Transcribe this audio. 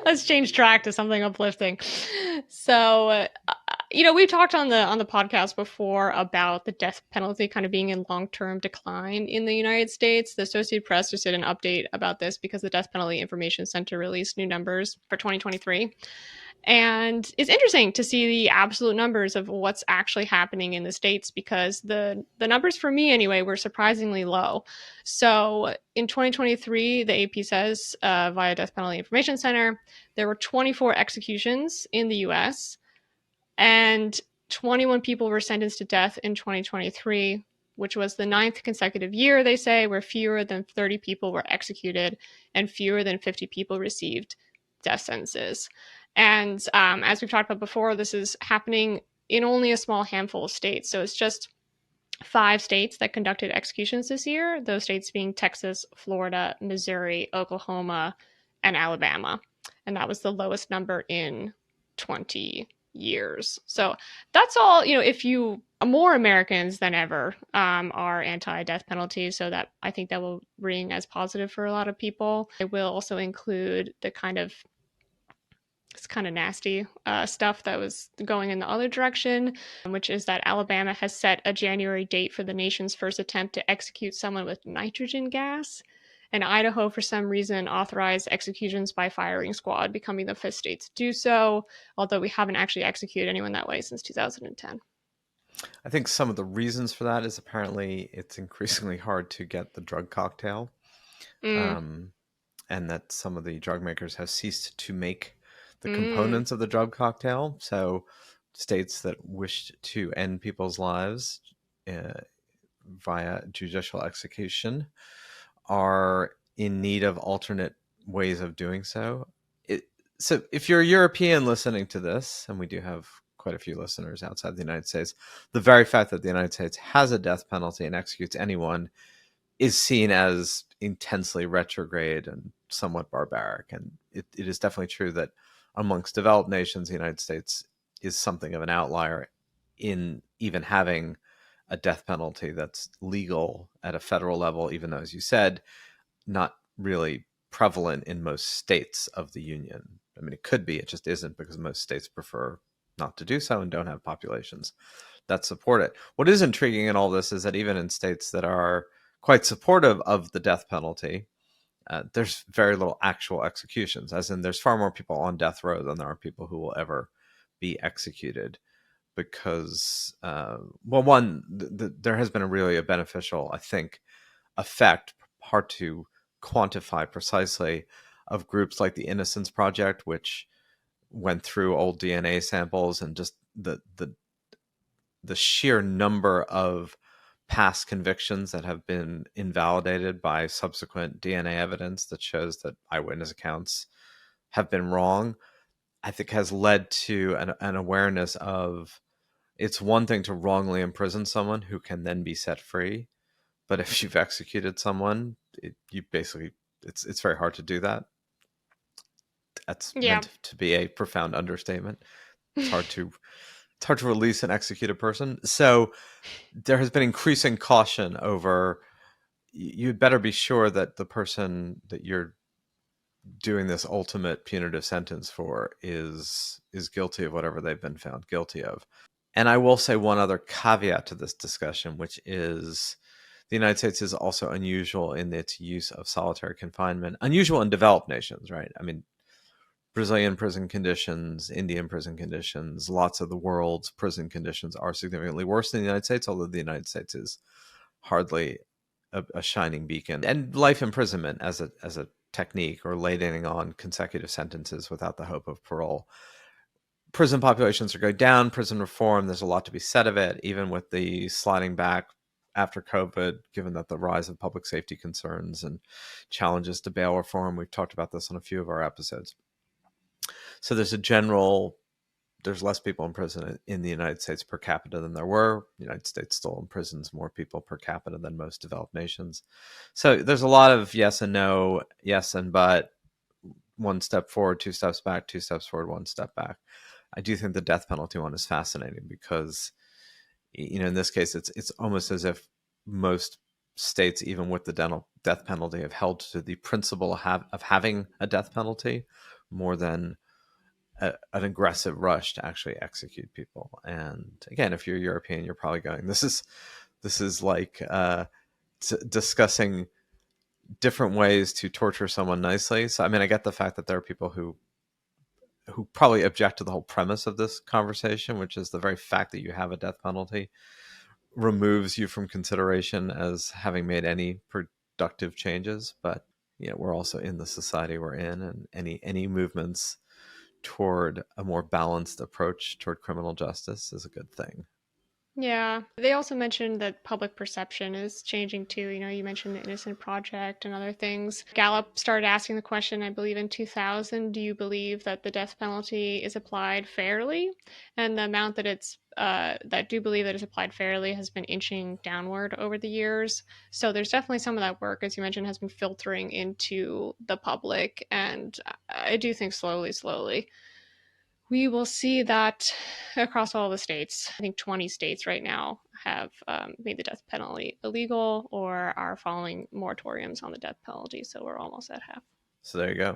Let's change track to something uplifting. So, we've talked on the podcast before about the death penalty kind of being in long-term decline in the United States. The Associated Press just did an update about this because the Death Penalty Information Center released new numbers for 2023. And it's interesting to see the absolute numbers of what's actually happening in the states because the numbers for me anyway were surprisingly low. So in 2023, the AP says via Death Penalty Information Center, there were 24 executions in the U.S. and 21 people were sentenced to death in 2023, which was the ninth consecutive year, they say, where fewer than 30 people were executed and fewer than 50 people received death sentences. And as we've talked about before, this is happening in only a small handful of states. So it's just 5 states that conducted executions this year, those states being Texas, Florida, Missouri, Oklahoma, and Alabama. And that was the lowest number in 20 years. So that's all, if you more Americans than ever are anti-death penalty. So that I think that will ring as positive for a lot of people. It will also include the it's kind of nasty stuff that was going in the other direction, which is that Alabama has set a January date for the nation's first attempt to execute someone with nitrogen gas. And Idaho, for some reason, authorized executions by firing squad, becoming the fifth state to do so, although we haven't actually executed anyone that way since 2010. I think some of the reasons for that is apparently it's increasingly hard to get the drug cocktail, and that some of the drug makers have ceased to make the components of the drug cocktail. So states that wished to end people's lives via judicial execution are in need of alternate ways of doing so. So if you're a European listening to this, and we do have quite a few listeners outside the United States, the very fact that the United States has a death penalty and executes anyone is seen as intensely retrograde and somewhat barbaric. And it is definitely true that amongst developed nations, the United States is something of an outlier in even having a death penalty that's legal at a federal level, even though, as you said, not really prevalent in most states of the union. I mean, it could be, it just isn't, because most states prefer not to do so and don't have populations that support it. What is intriguing in all this is that even in states that are quite supportive of the death penalty, there's very little actual executions, as in there's far more people on death row than there are people who will ever be executed. Because, there has been a beneficial, I think, effect, hard to quantify precisely, of groups like the Innocence Project, which went through old DNA samples and just the sheer number of past convictions that have been invalidated by subsequent DNA evidence that shows that eyewitness accounts have been wrong, I think has led to an awareness of, it's one thing to wrongly imprison someone who can then be set free, but if you've executed someone, it's very hard to do that. That's meant to be a profound understatement. It's hard to release an executed person. So there has been increasing caution over, you'd better be sure that the person that you're doing this ultimate punitive sentence for is guilty of whatever they've been found guilty of. And I will say one other caveat to this discussion, which is the United States is also unusual in its use of solitary confinement. Unusual in developed nations, right? I mean, Brazilian prison conditions, Indian prison conditions, lots of the world's prison conditions are significantly worse than the United States, although the United States is hardly a shining beacon. And life imprisonment as a technique, or laying on consecutive sentences without the hope of parole. Prison populations are going down. Prison reform, there's a lot to be said of it, even with the sliding back after COVID, given that the rise of public safety concerns and challenges to bail reform. We've talked about this on a few of our episodes. So there's less people in prison in the United States per capita than there were. The United States still imprisons more people per capita than most developed nations. So there's a lot of yes and no, yes and but, one step forward, 2 steps back, 2 steps forward, 1 step back. I do think the death penalty one is fascinating because, in this case, it's almost as if most states, even with the death penalty, have held to the principle of having a death penalty more than an aggressive rush to actually execute people. And again, if you're European, you're probably going, this is like discussing different ways to torture someone nicely. So I mean, I get the fact that there are people who probably object to the whole premise of this conversation, which is the very fact that you have a death penalty removes you from consideration as having made any productive changes. But we're also in the society we're in, and any movements toward a more balanced approach toward criminal justice is a good thing. Yeah. They also mentioned that public perception is changing too. You mentioned the Innocent Project and other things. Gallup started asking the question, I believe in 2000, do you believe that the death penalty is applied fairly? And the amount that do believe that it's applied fairly has been inching downward over the years. So there's definitely some of that work, as you mentioned, has been filtering into the public. And I do think slowly, we will see that across all the states. I think 20 states right now have made the death penalty illegal or are following moratoriums on the death penalty. So we're almost at half. So there you go.